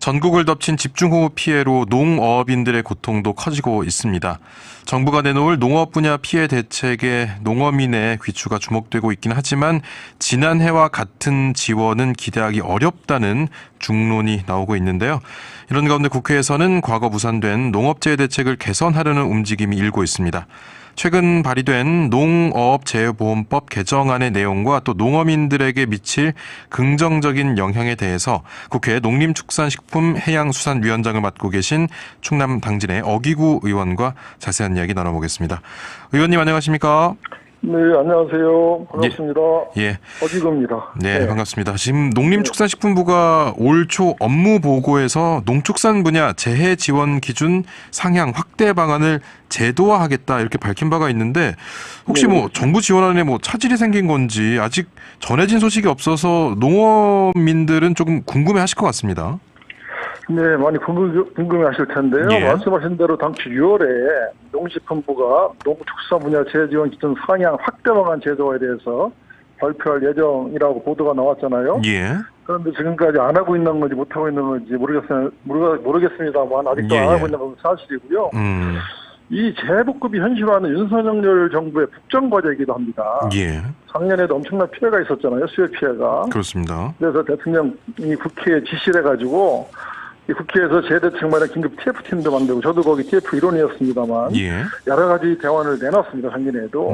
전국을 덮친 집중호우 피해로 농어업인들의 고통도 커지고 있습니다. 정부가 내놓을 농업 분야 피해 대책에 농어민의 귀추가 주목되고 있긴 하지만 지난해와 같은 지원은 기대하기 어렵다는 중론이 나오고 있는데요. 이런 가운데 국회에서는 과거 무산된 농업재해 대책을 개선하려는 움직임이 일고 있습니다. 최근 발의된 농어업재해보험법 개정안의 내용과 또 농어민들에게 미칠 긍정적인 영향에 대해서 국회 농림축산식품해양수산위원장을 맡고 계신 충남 당진의 어기구 의원과 자세한 이야기 나눠보겠습니다. 의원님 안녕하십니까? 네, 안녕하세요. 반갑습니다. 예. 어기구입니다. 네, 반갑습니다. 지금 농림축산식품부가 올 초 업무 보고에서 농축산 분야 재해 지원 기준 상향 확대 방안을 제도화하겠다 이렇게 밝힌 바가 있는데 혹시 뭐 정부 지원안에 뭐 차질이 생긴 건지 아직 전해진 소식이 없어서 농어민들은 조금 궁금해하실 것 같습니다. 네, 많이 궁금해하실 텐데요. 예. 말씀하신 대로 당초 6월에 농식품부가 농축산 분야 재해 지원 기준 상향 확대 방안 제도화에 대해서 발표할 예정이라고 보도가 나왔잖아요. 예. 그런데 지금까지 안 하고 있는 건지 못 하고 있는 건지 모르겠습니다만 아직도 안 하고 있는 건 사실이고요. 이 재해복급이 현실화하는 윤석열 정부의 국정과제이기도 합니다. 예. 작년에도 엄청난 피해가 있었잖아요. 수해 피해가. 그렇습니다. 그래서 대통령이 국회에 지시를 해가지고 이 국회에서 재해대책마련 긴급 TF팀도 만들고 저도 거기 TF 일원이었습니다만 예. 여러 가지 대안을 내놨습니다. 작년에도.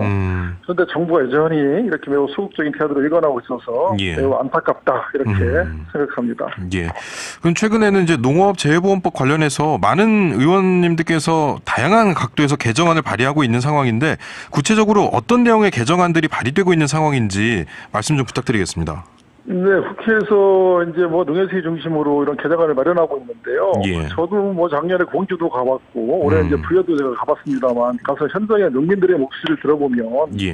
그런데 정부가 여전히 이렇게 매우 소극적인 태도로 일관하고 있어서 예. 매우 안타깝다 이렇게 생각합니다. 예. 그럼 최근에는 이제 농업재해보험법 관련해서 많은 의원님들께서 다양한 각도에서 개정안을 발의하고 있는 상황인데 구체적으로 어떤 내용의 개정안들이 발의되고 있는 상황인지 말씀 좀 부탁드리겠습니다. 네, 국회에서 이제 뭐 농해수위 중심으로 이런 개정안을 마련하고 있는데요. 예. 저도 뭐 작년에 공주도 가봤고 올해 이제 부여도 제가 가봤습니다만 가서 현장의 농민들의 목소리를 들어보면 예.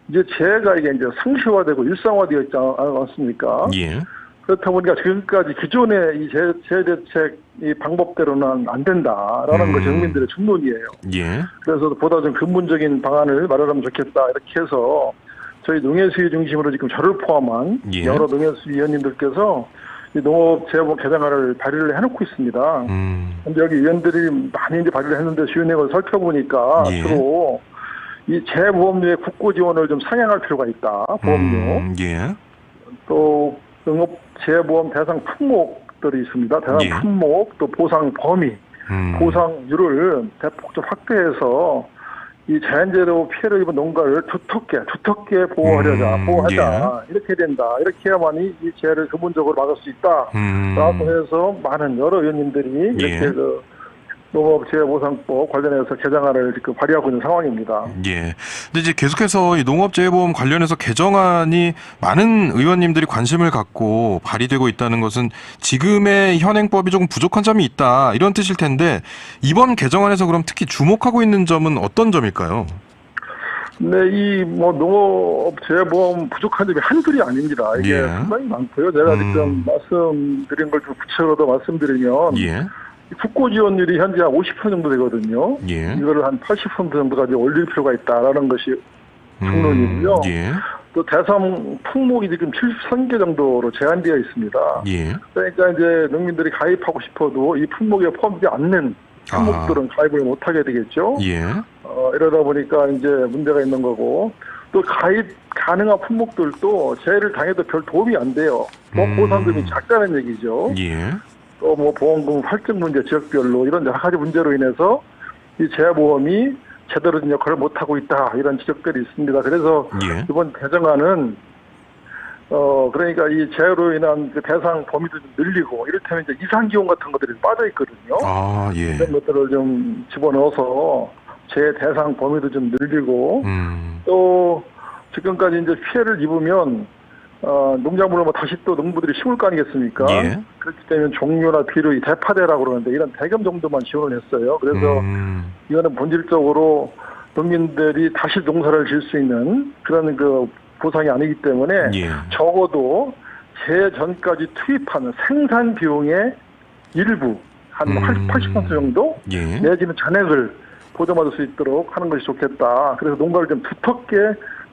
이제 재해가 이게 이제 상시화되고 일상화되어 있지 않았습니까? 예. 그렇다 보니까 지금까지 기존의 이 재해 대책 이 방법대로는 안 된다라는 것이 국민들의 중론이에요. 예. 그래서 보다 좀 근본적인 방안을 마련하면 좋겠다 이렇게 해서 저희 농해수위 중심으로 지금 저를 포함한 예. 여러 농해수위 위원님들께서 이 농업재해보험 개정안을 발의를 해놓고 있습니다. 근데 여기 위원들이 많이 이제 발의를 했는데 주요 내용을 살펴보니까 예. 주로 이 재보험료의 국고 지원을 좀 상향할 필요가 있다. 보험료. 예. 또 농업재해보험 대상 품목들이 있습니다. 대상 예. 품목, 또 보상 범위, 보상률을 대폭 좀 확대해서 이 자연재해로 피해를 입은 농가를 두텁게 보호하자 이렇게 된다. 이렇게 해야만이 이 재해를 근본적으로 막을 수 있다. 라고 해서 많은 여러 의원님들이 이렇게 그 농업재해보상법 관련해서 개정안을 지금 발의하고 있는 상황입니다. 예. 근데 이제 계속해서 이 농업재해보험 관련해서 개정안이 많은 의원님들이 관심을 갖고 발의되고 있다는 것은 지금의 현행법이 조금 부족한 점이 있다 이런 뜻일 텐데 이번 개정안에서 그럼 특히 주목하고 있는 점은 어떤 점일까요? 네, 이 뭐 농업재해보험 부족한 점이 한둘이 아닙니다. 이게 상당히 많고요. 제가 지금 말씀드린 걸 좀 구체적으로 말씀드리면. 예. 국고 지원율이 현재 한 50% 정도 되거든요. 예. 이거를 한 80% 정도까지 올릴 필요가 있다라는 것이 중론이고요. 예. 또 대상 품목이 지금 73개 정도로 제한되어 있습니다. 예. 그러니까 이제 농민들이 가입하고 싶어도 이 품목에 포함되지 않는 품목들은 가입을 못하게 되겠죠. 예. 이러다 보니까 이제 문제가 있는 거고 또 가입 가능한 품목들도 재해를 당해도 별 도움이 안 돼요. 보상금이 작다는 얘기죠. 예. 또 뭐 보험금 할증 문제 지역별로 이런 여러 가지 문제로 인해서 이 재해보험이 제대로 된 역할을 못하고 있다 이런 지적들이 있습니다. 그래서 이번 개정안은 그러니까 이 재해로 인한 그 대상 범위도 좀 늘리고 이를테면 이제 이상기온 같은 것들이 빠져 있거든요. 아, 예. 이런 것들을 좀 집어넣어서 재해 대상 범위도 좀 늘리고 또 지금까지 이제 피해를 입으면 농작물을 뭐 다시 또 농부들이 심을 거 아니겠습니까? 예. 그렇기 때문에 종료나 비료, 이 대파대라고 그러는데 이런 대금 정도만 지원을 했어요. 그래서 이거는 본질적으로 농민들이 다시 농사를 지을 수 있는 그런 그 보상이 아니기 때문에 적어도 재해 전까지 투입하는 생산 비용의 일부 한 80% 정도 내지는 잔액을 보장받을 수 있도록 하는 것이 좋겠다. 그래서 농가를 좀 두텁게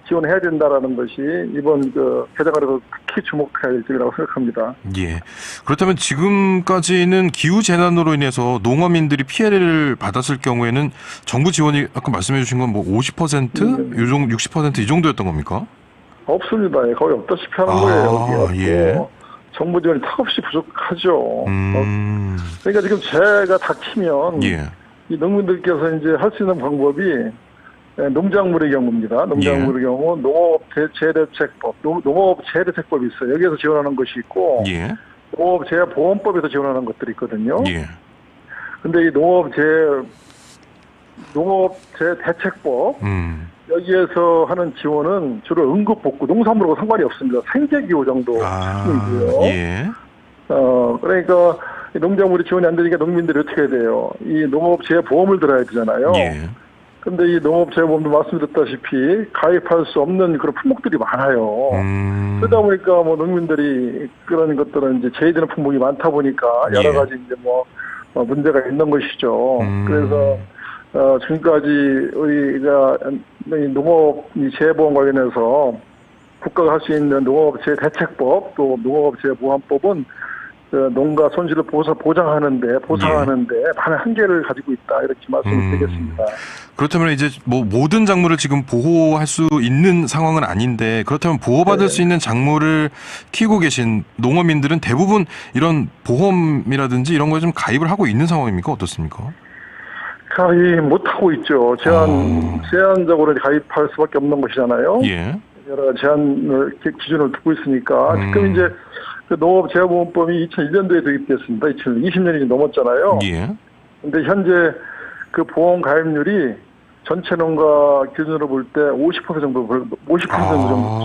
지원해야 된다라는 것이 이번 그 개정안에서 특히 주목해야 될 점이라고 생각합니다. 예. 그렇다면 지금까지는 기후 재난으로 인해서 농어민들이 피해를 받았을 경우에는 정부 지원이 아까 말씀해 주신 건 뭐 50%, 60% 이 정도였던 겁니까? 없습니다. 거의 없다시피 하는 거예요. 예. 정부 지원이 턱없이 부족하죠. 그러니까 지금 재해가 닥치면 예. 이 농민들께서 이제 할 수 있는 방법이 농작물의 경우입니다. 농작물의 경우 농업 재해대책법, 농업 재해대책법이 있어요. 여기에서 지원하는 것이 있고, 예. 농업 재해보험법에서 지원하는 것들이 있거든요. 예. 근데 이 농업 재해대책법 여기에서 하는 지원은 주로 응급복구, 농산물하고 상관이 없습니다. 생계기후 정도 수준이고요. 예. 그러니까 농작물이 지원이 안 되니까 농민들이 어떻게 해야 돼요? 이 농업재해보험을 들어야 되잖아요. 예. 근데 이 농업재해보험도 말씀드렸다시피 가입할 수 없는 그런 품목들이 많아요. 그러다 보니까 뭐 농민들이 그런 것들은 이제 제외되는 품목이 많다 보니까 여러 가지 이제 뭐 문제가 있는 것이죠. 그래서 지금까지 우리가 농업 재해보험 관련해서 국가가 할 수 있는 농업재해대책법 또 농업재해보험법은 농가 손실을 보상하는데 많은 한계를 가지고 있다 이렇게 말씀을 드리겠습니다. 그렇다면 이제 뭐 모든 작물을 지금 보호할 수 있는 상황은 아닌데 그렇다면 보호받을 수 있는 작물을 키우고 계신 농어민들은 대부분 이런 보험이라든지 이런 거에 좀 가입을 하고 있는 상황입니까? 어떻습니까? 가입 못하고 있죠. 제한적으로 가입할 수밖에 없는 것이잖아요. 예. 여러 제한을 기준을 두고 있으니까 지금 이제 그 농업재해보험법이 2001년도에 도입됐습니다. 20년이 넘었잖아요. 예. 근데 현재 그 보험 가입률이 전체 농가 기준으로 볼 때 50% 정도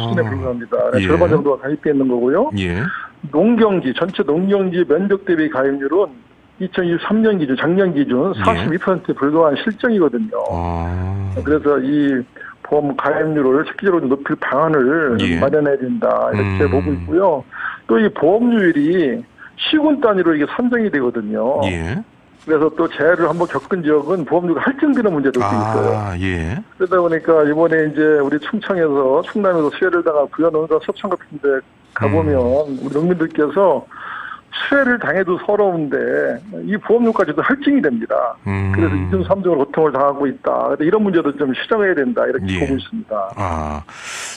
수준에 불과합니다. 예. 절반 정도가 가입되어 있는 거고요. 예. 전체 농경지 면적 대비 가입률은 2023년 기준, 작년 기준 42%에 불과한 실정이거든요. 그래서 이 보험 가입률을 실질적으로 높일 방안을 마련해야 된다. 이렇게 보고 있고요. 또 이 보험료율이 시군 단위로 이게 산정이 되거든요. 예. 그래서 또 재해를 한번 겪은 지역은 보험료가 할증되는 문제도 있어요. 예. 그러다 보니까 이번에 이제 우리 충남에서 수해를 당한 부여농가 서천 같은 데 가보면 우리 농민들께서 수해를 당해도 서러운데 이 보험료까지도 할증이 됩니다. 그래서 2중 3중으로 고통을 당하고 있다. 이런 문제도 좀 시정해야 된다. 이렇게 보고 있습니다.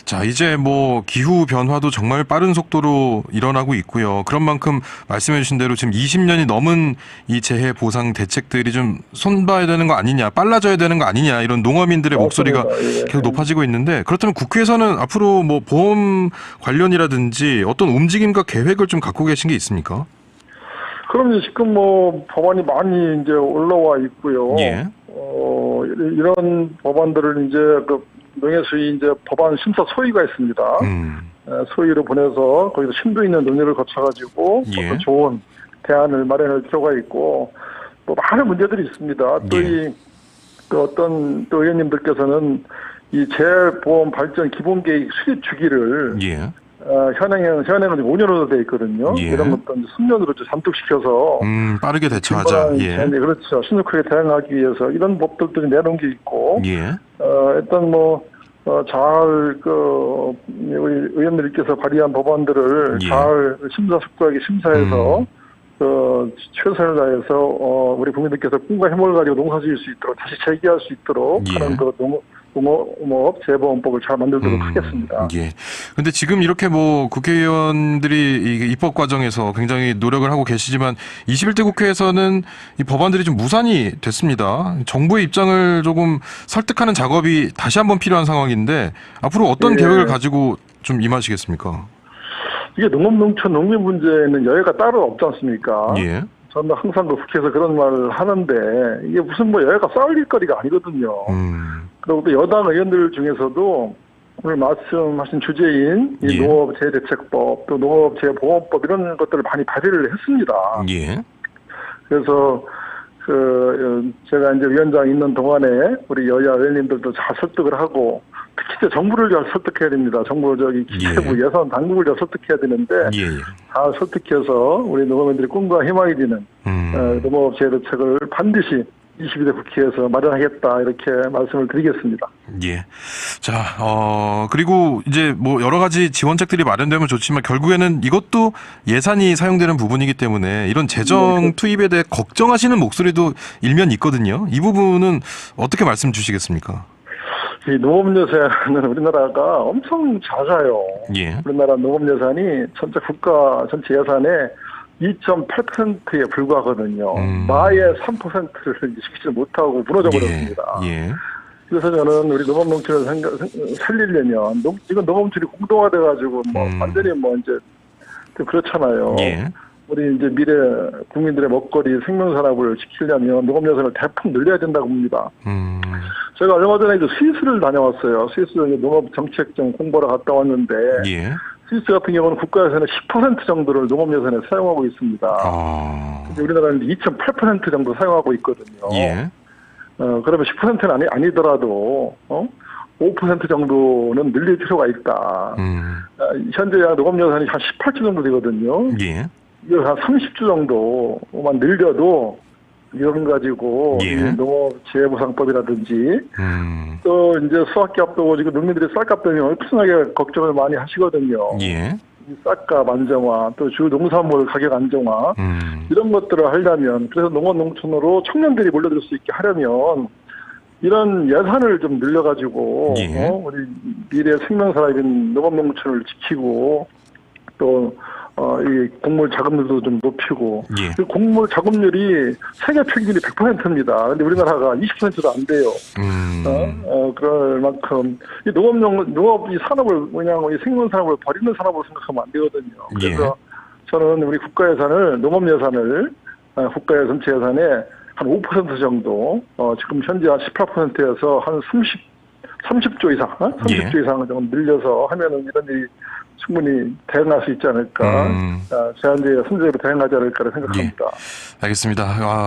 자, 이제 뭐 기후 변화도 정말 빠른 속도로 일어나고 있고요. 그런 만큼 말씀해 주신 대로 지금 20년이 넘은 이 재해 보상 대책들이 좀 손봐야 되는 거 아니냐, 빨라져야 되는 거 아니냐 이런 농어민들의 목소리가 계속 높아지고 있는데 그렇다면 국회에서는 앞으로 뭐 보험 관련이라든지 어떤 움직임과 계획을 좀 갖고 계신 게 있습니까? 그럼 지금 뭐 법안이 많이 이제 올라와 있고요. 예. 이런 법안들을 이제 그 농해수위 이제 법안 심사 소위가 있습니다. 소위를 보내서 거기서 심도 있는 논의를 거쳐가지고 어떤 좋은 대안을 마련할 필요가 있고 뭐 많은 문제들이 있습니다. 또 그 어떤 또 의원님들께서는 이 재해보험 발전 기본계획 수립 주기를 현행은 5년으로 되어 있거든요. 이런 것도 3년으로 잠뚝시켜서 빠르게 대처하자. 그렇죠. 신속하게 대응하기 위해서 이런 법들도 내놓은 게 있고 일단 우리 의원님들께서 발의한 법안들을 잘 심사숙고하게 심사해서 최선을 다해서 우리 국민들께서 꿈과 힘을 가지고 농사 지을 수 있도록 다시 재기할 수 있도록 하는 농업 재해보험법을 잘 만들도록 하겠습니다. 근데 지금 이렇게 뭐 국회의원들이 이 입법 과정에서 굉장히 노력을 하고 계시지만 21대 국회에서는 이 법안들이 좀 무산이 됐습니다. 정부의 입장을 조금 설득하는 작업이 다시 한번 필요한 상황인데 앞으로 어떤 계획을 가지고 좀 임하시겠습니까? 이게 농업, 농촌, 농민 문제는 여야가 따로 없지 않습니까? 저는 항상 그 국회에서 그런 말을 하는데 이게 무슨 뭐 여야가 싸울 일거리가 아니거든요. 그리고 또 여당 의원들 중에서도 오늘 말씀하신 주제인 이 농업재해대책법 또 농업재해보험법 이런 것들을 많이 발의를 했습니다. 그래서 제가 이제 위원장 있는 동안에 우리 여야 의원님들도 잘 설득을 하고 특히 정부를 잘 설득해야 됩니다. 정부 기재부 예산 당국을 잘 설득해야 되는데 잘 설득해서 우리 농업인들이 꿈과 희망이 되는 농업재해대책을 반드시 22대 국회에서 마련하겠다 이렇게 말씀을 드리겠습니다. 예. 자, 그리고 이제 뭐 여러 가지 지원책들이 마련되면 좋지만 결국에는 이것도 예산이 사용되는 부분이기 때문에 이런 재정 투입에 대해 걱정하시는 목소리도 일면 있거든요. 이 부분은 어떻게 말씀 주시겠습니까? 이 농업 예산은 우리나라가 엄청 작아요. 예. 우리나라 농업 예산이 전체 국가 전체 예산의 2.8%에 불과하거든요. 마의 3%를 지키지 못하고 무너져 버렸습니다. 예. 그래서 저는 우리 농업 농촌을 살리려면 지금 농업 농촌이 공동화돼가지고 뭐 완전히 뭐 이제 좀 그렇잖아요. 예. 우리 이제 미래 국민들의 먹거리 생명산업을 지키려면 농업 예산을 대폭 늘려야 된다고 봅니다. 제가 얼마 전에 이제 스위스를 다녀왔어요. 스위스 농업 정책 좀 공부하러 갔다 왔는데 예. 스위스 같은 경우는 국가 예산의 10% 정도를 농업 예산에 사용하고 있습니다. 우리나라는 2.8% 정도 사용하고 있거든요. 예. 그러면 10%는 아니더라도 5% 정도는 늘릴 필요가 있다. 현재 농업 예산이 한 18조 정도 되거든요. 예. 이걸 한 30조 정도만 늘려도 이런 가지고 예. 농업 재해보상법이라든지 또 이제 수확기 앞두고 지금 농민들이 쌀값 때문에 엄청나게 걱정을 많이 하시거든요. 예. 이 쌀값 안정화 또 주 농산물 가격 안정화 이런 것들을 하려면 그래서 농업 농촌으로 청년들이 몰려들 수 있게 하려면 이런 예산을 좀 늘려가지고 예. 우리 미래 생명산업인 농업 농촌을 지키고 또 이 곡물 자급률도 좀 높이고 예. 그 곡물 자급률이 세계 평균이 100%입니다. 근데 우리나라가 20%도 안 돼요. 그럴 만큼 이 농업 이 산업을 그냥 이 생명 산업을 버리는 산업으로 생각하면 안 되거든요. 그래서 예. 저는 우리 국가 예산을 농업 예산을 국가 전체 예산의 한 5% 정도 지금 현재 한 18%에서 한 30조 이상 30조 예. 이상을 좀 늘려서 하면은 이런 일이 충분히 대응할 수 있지 않을까. 제한제의 순조롭게 대응하지 않을까 생각합니다. 예. 알겠습니다.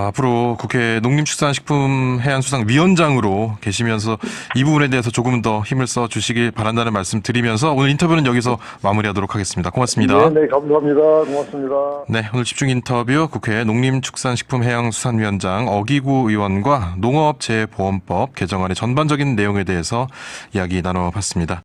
앞으로 국회 농림축산식품해양수산위원장으로 계시면서 이 부분에 대해서 조금 더 힘을 써 주시길 바란다는 말씀 드리면서 오늘 인터뷰는 여기서 마무리하도록 하겠습니다. 고맙습니다. 네, 감사합니다. 고맙습니다. 네, 오늘 집중 인터뷰 국회 농림축산식품해양수산위원장 어기구 의원과 농업재해보험법 개정안의 전반적인 내용에 대해서 이야기 나눠봤습니다.